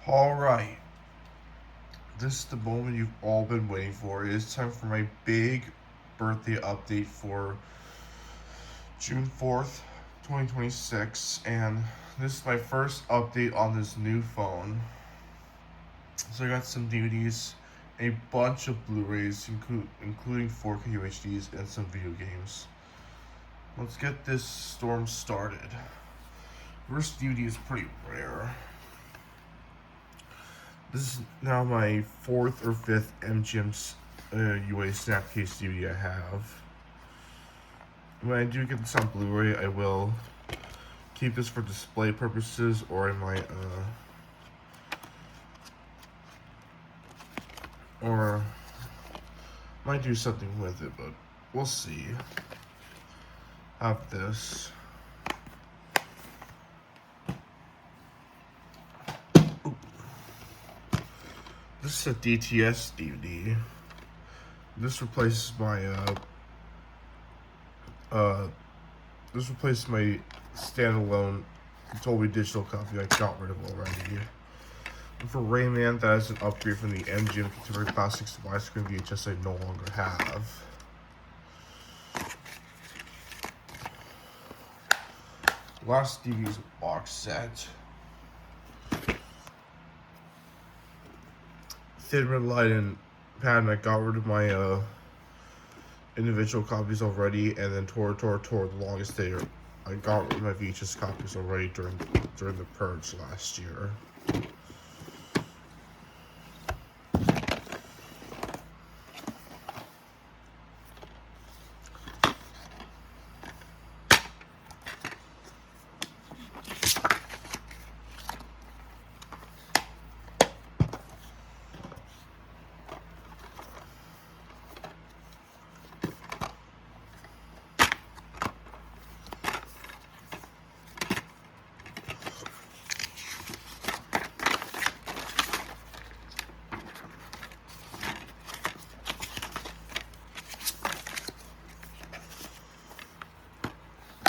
Alright, this is the moment you've all been waiting for. It is time for my big birthday update for June 4th, 2026, and this is my first update on this new phone. So I got some DVDs, a bunch of Blu-rays, including 4K UHDs, and some video games. Let's get this storm started. First DVD is pretty rare. This is now my fourth or fifth MGM UA Snapcase DVD I have. When I do get this on Blu-ray, I will keep this for display purposes, or I might do something with it, but we'll see. Have this. This is a DTS DVD. This replaces my standalone Dolby Digital copy I got rid of already. And for Rayman, that is an upgrade from the MGM Contemporary Classics widescreen VHS I no longer have. Last DVD is a box set. Thin Red Light and Patent, I got rid of my individual copies already, and then Tor, the longest day, I got rid of my VHS copies already during the purge last year.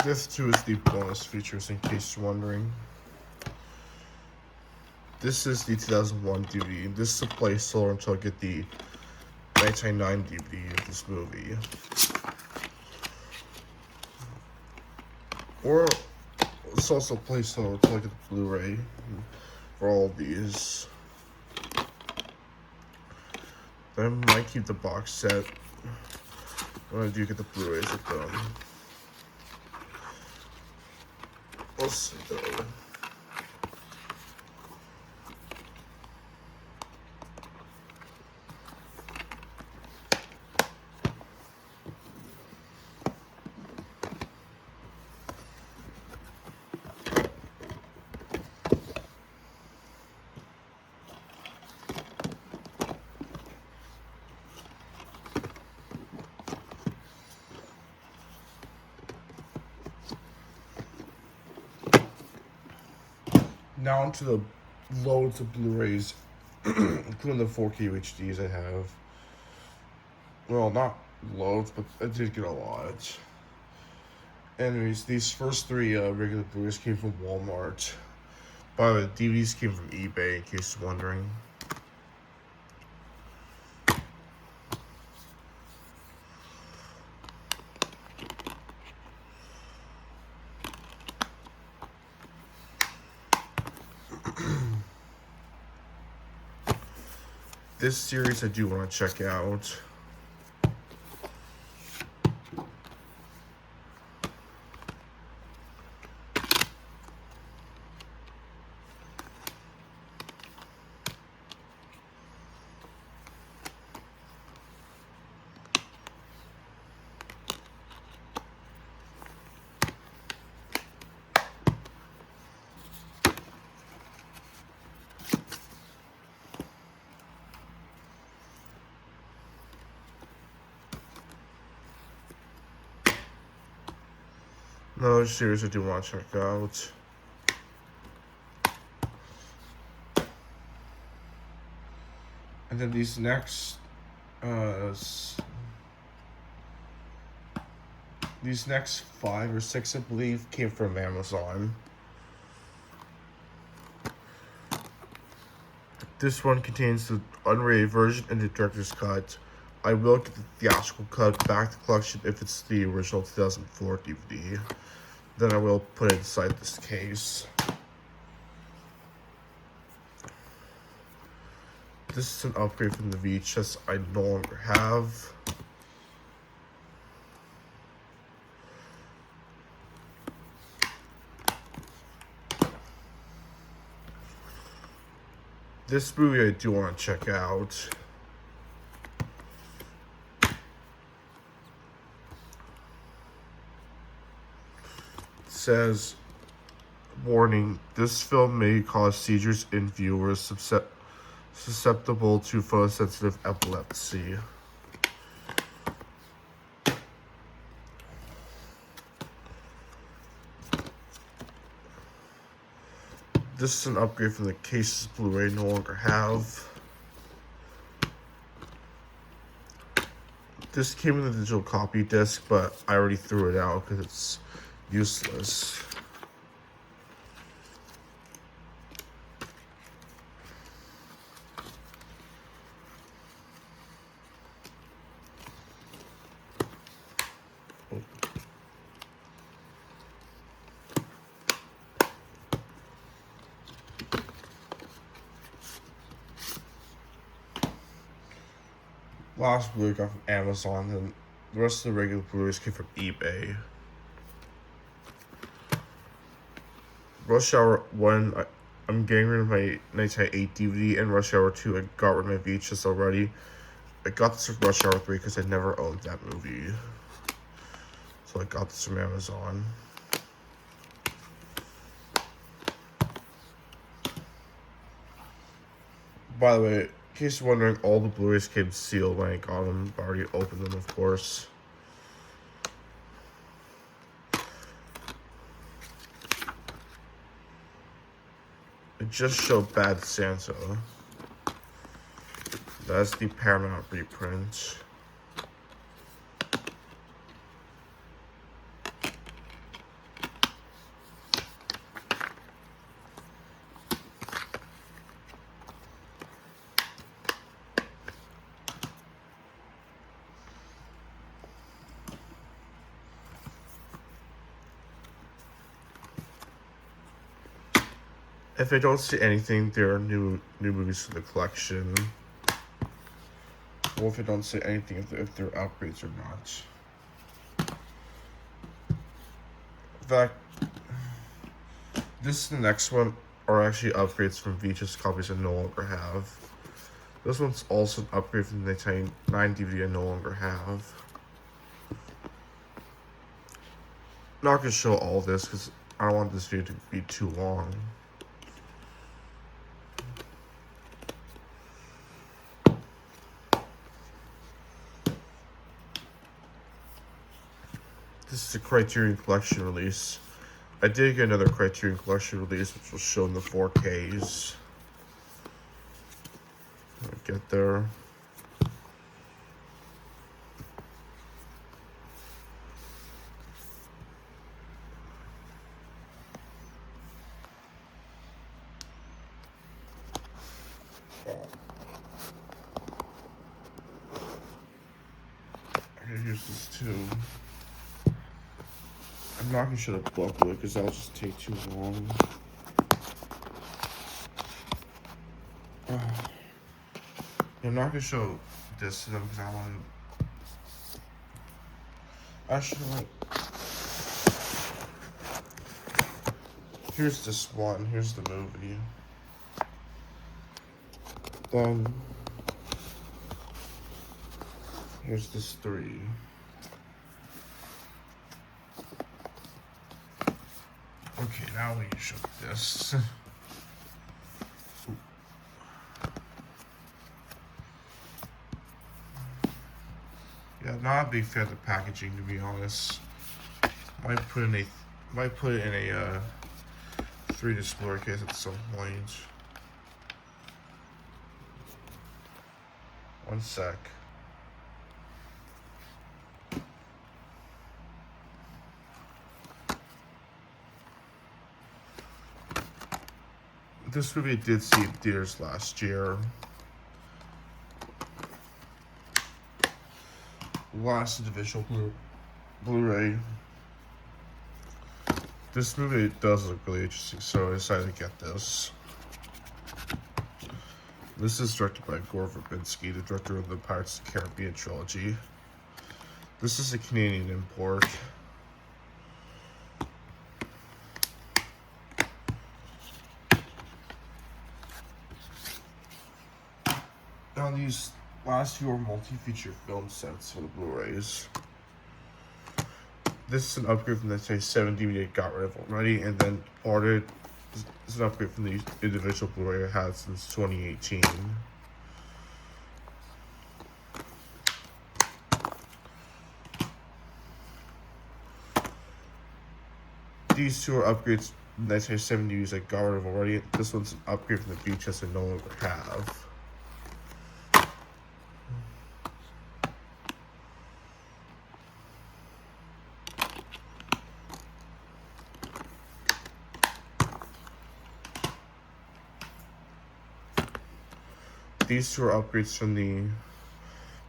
This too is the bonus features, in case you're wondering. This is the 2001 DVD. This is a placeholder until I get the 1999 DVD of this movie. Or it's also a placeholder until I get the Blu-ray for all of these. I might keep the box set when I do get the Blu-rays with them. We'll see though. Now onto the loads of Blu-rays, including the 4K UHDs I have. Well, not loads, but I did get a lot. Anyways, these first three regular Blu-rays came from Walmart. By the way, the DVDs came from eBay, in case you're wondering. This series I do want to check out. Another series I do want to check out. And then these next 5 or 6, I believe, came from Amazon. This one contains the unrated version and the director's cut. I will get the theatrical cut back to the collection if it's the original 2004 DVD. Then I will put it inside this case. This is an upgrade from the VHS I no longer have. This movie I do want to check out. It says, warning, this film may cause seizures in viewers susceptible to photosensitive epilepsy. This is an upgrade from the cases Blu-ray no longer have. This came in the digital copy disc, but I already threw it out because it's useless. Last Blu-ray got from Amazon, and the rest of the regular Blu-rays came from eBay. Rush Hour 1, I'm getting rid of my 1998 DVD, and Rush Hour 2, I got rid of my VHS already. I got this from Rush Hour 3 because I never owned that movie. So I got this from Amazon. By the way, in case you're wondering, all the Blu-rays came sealed when I got them. I already opened them, of course. It just showed Bad Santa. That's the Paramount reprint. If I don't see anything, there are new movies for the collection. Or if I don't see anything, if they're upgrades or not. In fact, this is the next one are actually upgrades from VHS copies I no longer have. This one's also an upgrade from the 1999 DVD I no longer have. I'm not gonna show all this because I don't want this video to be too long. This is a Criterion Collection release. I did get another Criterion Collection release, which was shown in the 4Ks. I'll get there. Okay, here's this too. I'm not gonna show the booklet because that'll just take too long. I'm not gonna show this to them because I want to. Actually, here's this one. Here's the movie. Then here's this 3. Okay, now we can show this. Yeah, not a big fan of the packaging, to be honest. Might put it in a 3 display case at some point. One sec. This movie did see in theaters last year. Last individual Blu-ray. This movie does look really interesting, so I decided to get this. This is directed by Gore Verbinski, the director of the Pirates of the Caribbean trilogy. This is a Canadian import. Now these last few are multi-feature film sets for the Blu-rays. This is an upgrade from the 1970 DVD it got rid of already, and then ordered. This is an upgrade from the individual Blu-ray it had since 2018. These two are upgrades from the 1970 DVDs I got rid of already. This one's an upgrade from the VHS I no longer have. These two are upgrades from the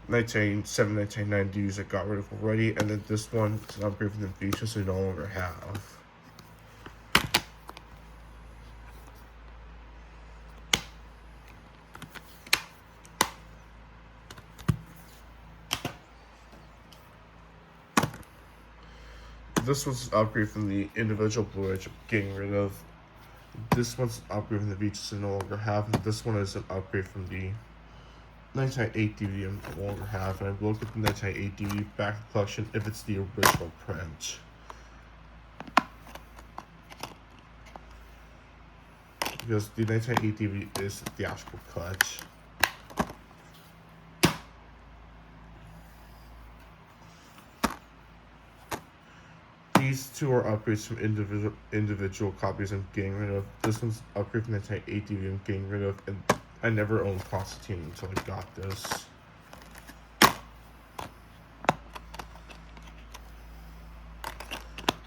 1997, 1999 DVDs I got rid of already, and then this one is an upgrade from the VHS I no longer have. This one's an upgrade from the individual Blu-ray I'm getting rid of. This one's an upgrade from the VHS I no longer have, and this one is an upgrade from the 1998 DVD I no longer have. And I looked at the 1998 DVD back in the collection if it's the original print. Because the 1998 DVD is the theatrical cut. These two are upgrades from individual copies I'm getting rid of. This one's an upgrade from the 1998 DVD I'm getting rid of, and I never owned Constantine until I got this.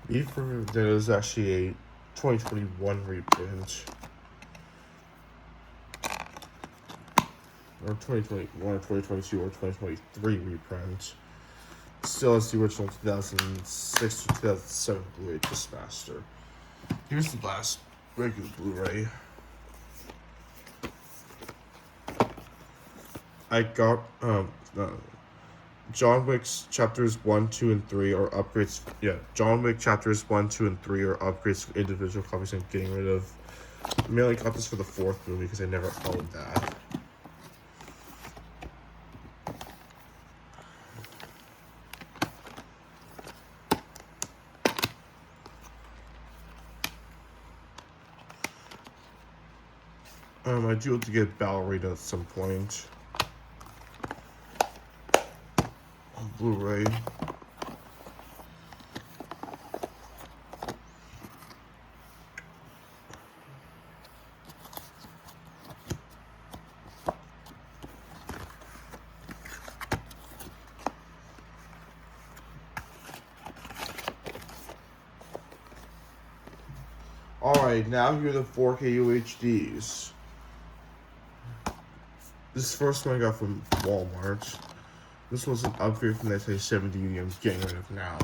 Before there is actually a 2021 reprint. Or 2021 or 2022 or 2023 reprint. Still has the original 2006 to 2007 Blu-ray disc master. Here's the last regular Blu-ray. I got John Wick's chapters 1, 2, and 3 are upgrades. Yeah, John Wick chapters 1, 2, and 3 are upgrades for individual copies I'm getting rid of. I mainly got this for the fourth movie because I never owned that. I do have to get Ballerina at some point on Blu-ray. Alright, now here are the 4K UHDs. This first one I got from Walmart. This was an upgrade from the 1970 DVD I'm getting rid of now.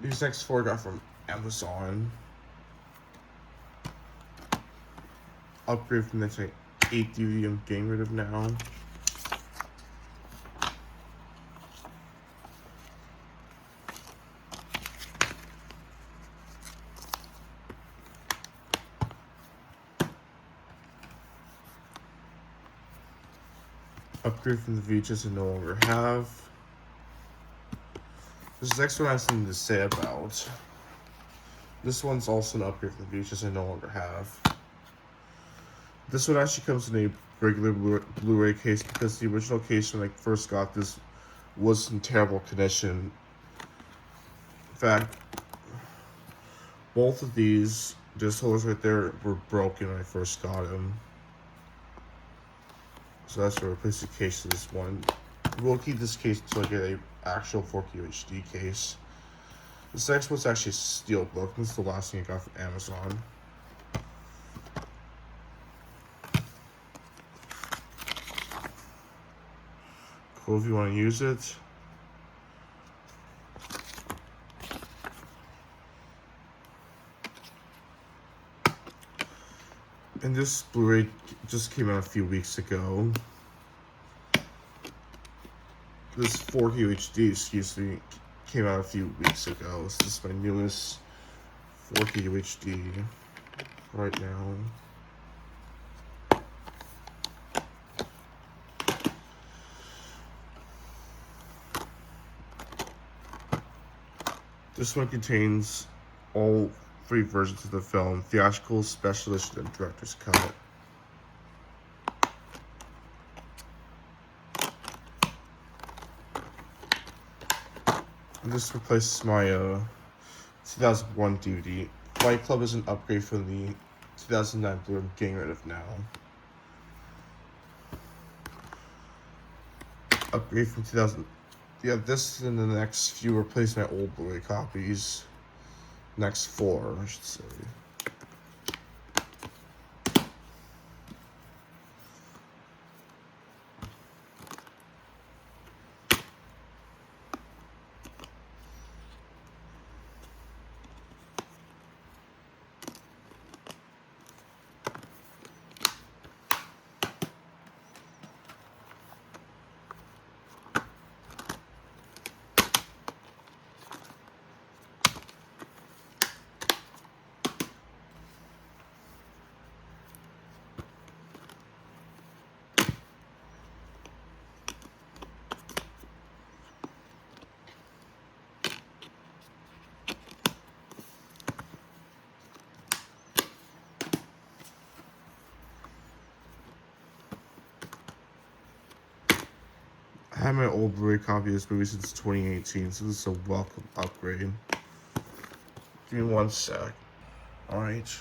These next four I got from Amazon. Upgrade from the 1998 DVD I'm getting rid of now. Upgrade from the VHS I no longer have. This next one I have something to say about. This one's also an upgrade from the VHS I no longer have. This one actually comes in a regular Blu-ray case because the original case when I first got this was in terrible condition. In fact, both of these This holes right there were broken when I first got him. So that's to replace the case of this one. We'll keep this case until I get a actual 4K HD case. This next one's actually a steel book. This is the last thing I got from Amazon. Cool if you want to use it. And this Blu-ray just came out a few weeks ago. This 4K HD, excuse me, came out a few weeks ago. This is my newest 4K HD right now. This one contains all 3 versions of the film: theatrical, special edition, and director's cut. And this replaces my 2001 DVD. Fight Club is an upgrade from the 2009 Blu-ray I'm getting rid of now. Upgrade from 2000. Yeah, this and the next few replace my old Blu-ray copies. Next 4, I should say. I had my old Blu-ray copy of this movie since 2018, so this is a welcome upgrade. Give me 1 sec. Alright.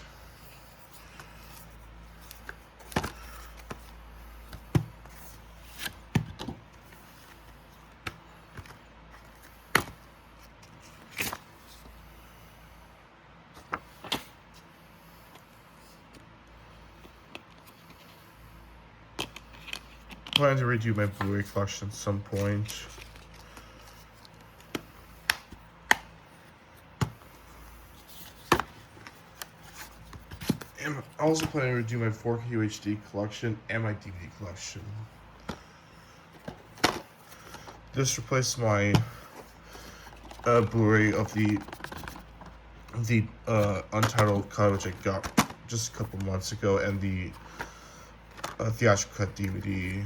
I plan to redo my Blu-ray collection at some point. And I also plan to redo my 4K HD collection and my DVD collection. This replaced my Blu-ray of the Untitled cut, which I got just a couple months ago, and the theatrical cut DVD.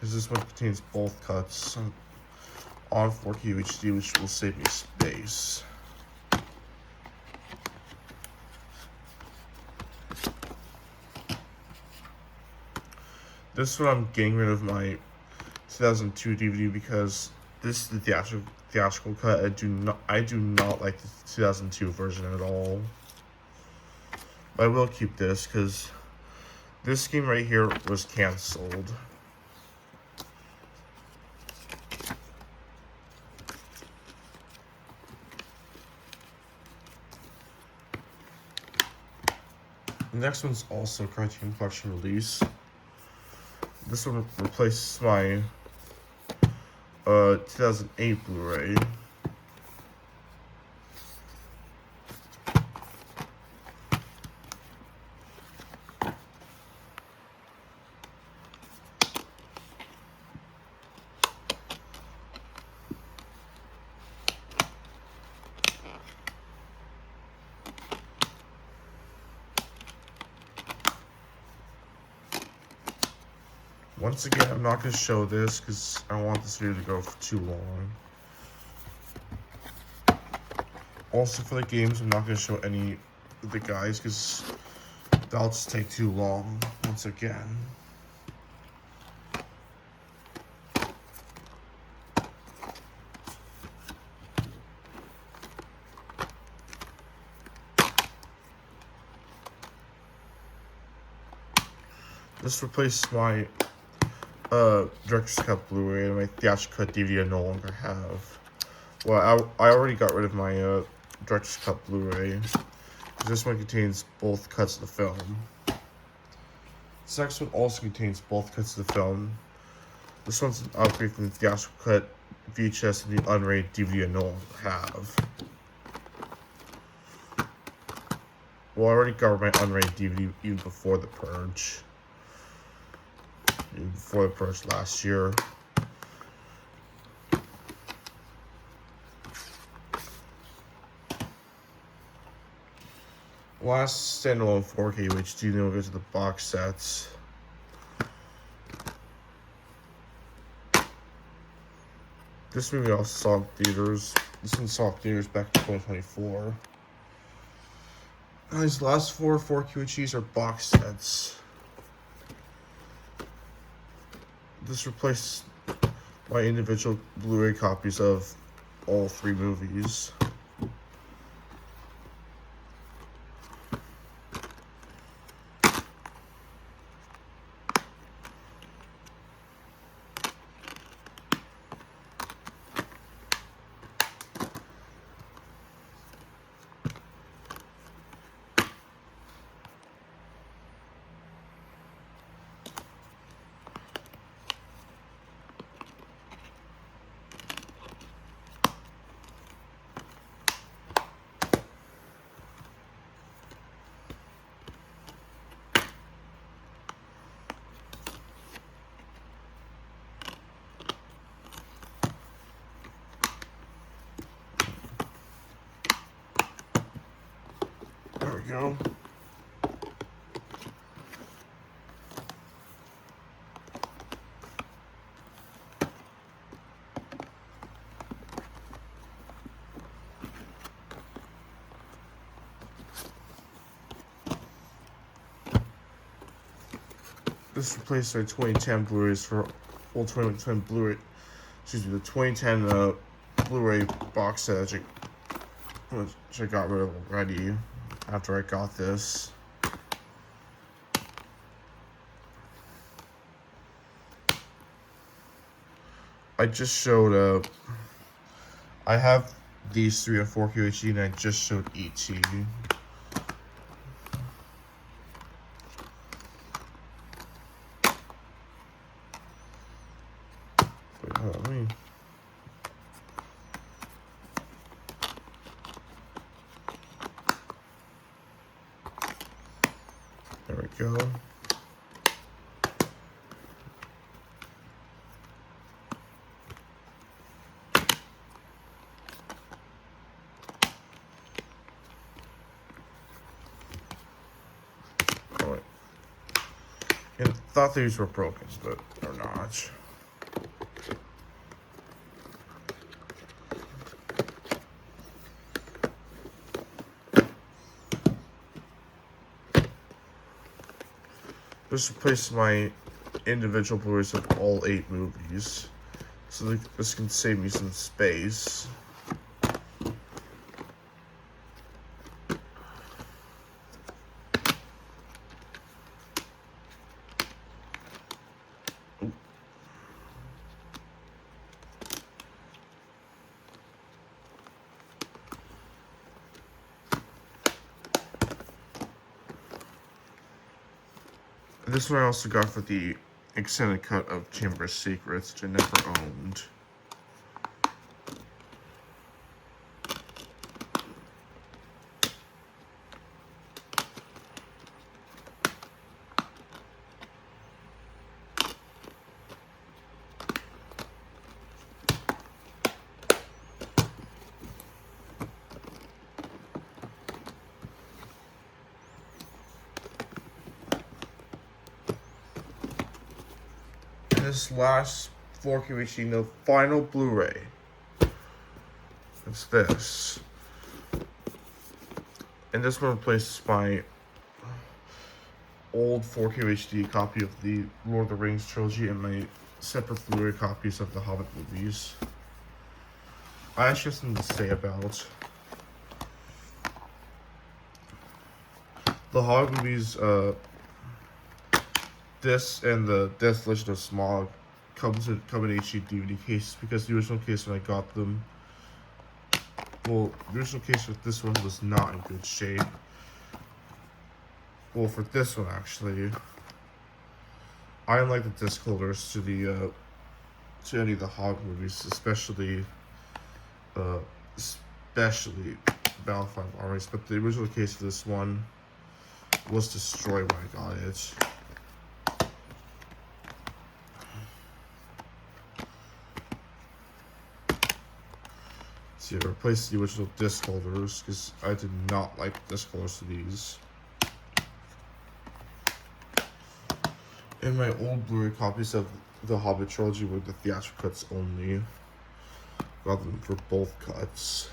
Because this one contains both cuts on 4K HD, which will save me space. This one I'm getting rid of my 2002 DVD because this is the theatrical cut. I do not like the 2002 version at all. But I will keep this because this game right here was canceled. The next one's also Criterion Collection release. This one replaces my 2008 Blu-ray. Once again, I'm not going to show this because I don't want this video to go for too long. Also for the games, I'm not going to show any of the guys because that'll just take too long once again. This replaces my Director's Cut Blu-ray and my Theatrical Cut DVD I no longer have. Well, I already got rid of my Director's Cut Blu-ray. This one contains both cuts of the film. This next one also contains both cuts of the film. This one's an upgrade from the Theatrical Cut VHS and the unrated DVD I no longer have. Well, I already got my unrated DVD even before The Purge. Even before The Purge last year. Last standalone 4K UHD, then we'll go to the box sets. This movie I also saw in theaters. This one saw in theaters back in 2024. These last four 4K UHDs are box sets. This replaced my individual Blu-ray copies of all three movies. There we go. This replaced our 2010 Blu-rays for old 2010 Blu-ray. Excuse me, the 2010 Blu-ray box set which I got rid of already after I got this. I just showed I have these three on 4K UHD and I just showed E.T. Wait, hold on, let me... There we go. Alright. And I thought these were broken, but they're not. This replaces my individual Blu-rays of all 8 movies, so this can save me some space. This one I also got for the extended cut of Chamber of Secrets, which I never owned. This last 4K UHD, the final Blu-ray. It's this. And this one replaces my old 4K UHD copy of the Lord of the Rings trilogy and my separate Blu-ray copies of the Hobbit movies. I actually have something to say about the Hobbit movies. this and the Death Legend of Smog come in HD DVD cases, because the original case when I got them, well, the original case with this one was not in good shape. Well, for this one actually, I didn't like the disc holders to the to any of the Hog movies, especially Battlefront Armies. But the original case for this one was destroyed when I got it. See, I replaced the original disc holders because I did not like the disc holders to these. And my old Blu-ray copies of the Hobbit trilogy were the theatrical cuts only. Got them for both cuts.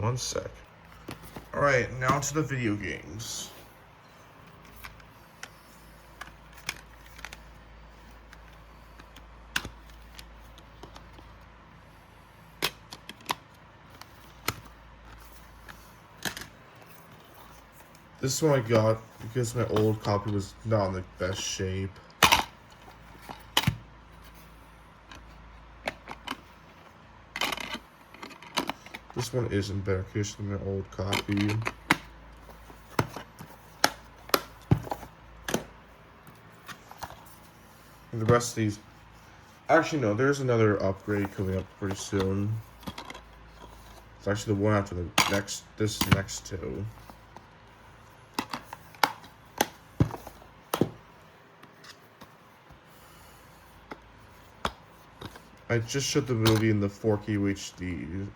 One sec. Alright, now to the video games. This one I got because my old copy was not in the best shape. This one is in better condition than my old copy. And the rest of these... Actually, no, there's another upgrade coming up pretty soon. It's actually the one after the next... this next two. I just showed the movie in the 4K UHD.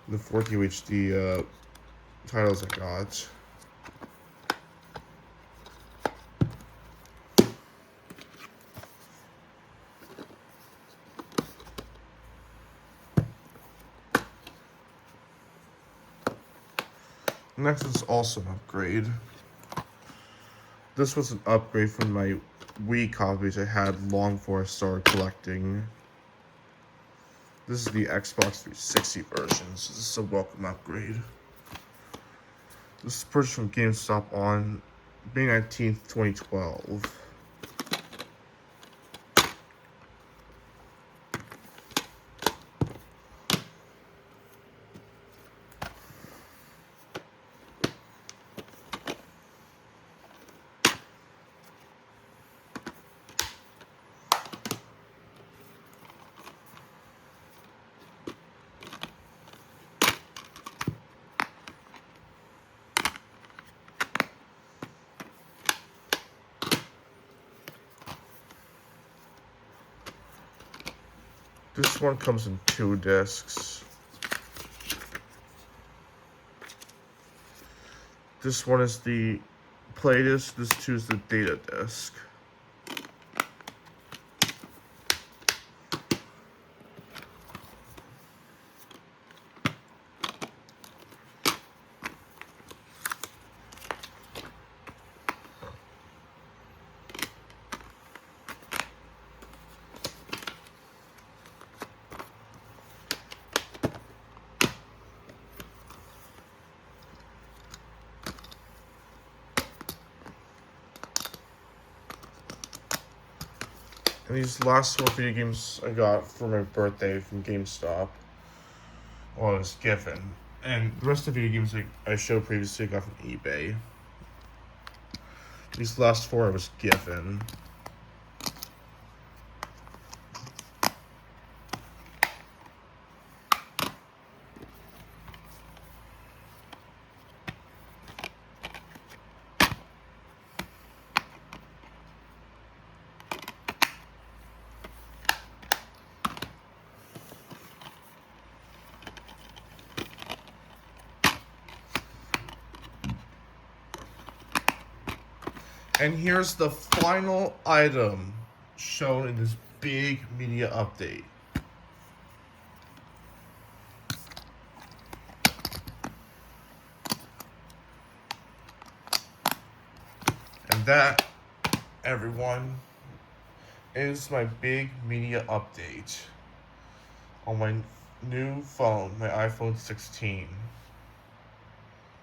The 4K UHD titles I got. Next is also an upgrade. This was an upgrade from my Wii copies I had long before I started collecting. This is the Xbox 360 version, so this is a welcome upgrade. This is purchased from GameStop on May 19th, 2012. This one comes in 2 discs. This one is the play disc, this 2 is the data disc. And these last 4 video games I got for my birthday from GameStop. Well, I was given. And the rest of the video games I showed previously I got from eBay. These last 4 I was given. And here's the final item shown in this big media update. And that, everyone, is my big media update on my new phone, my iPhone 16.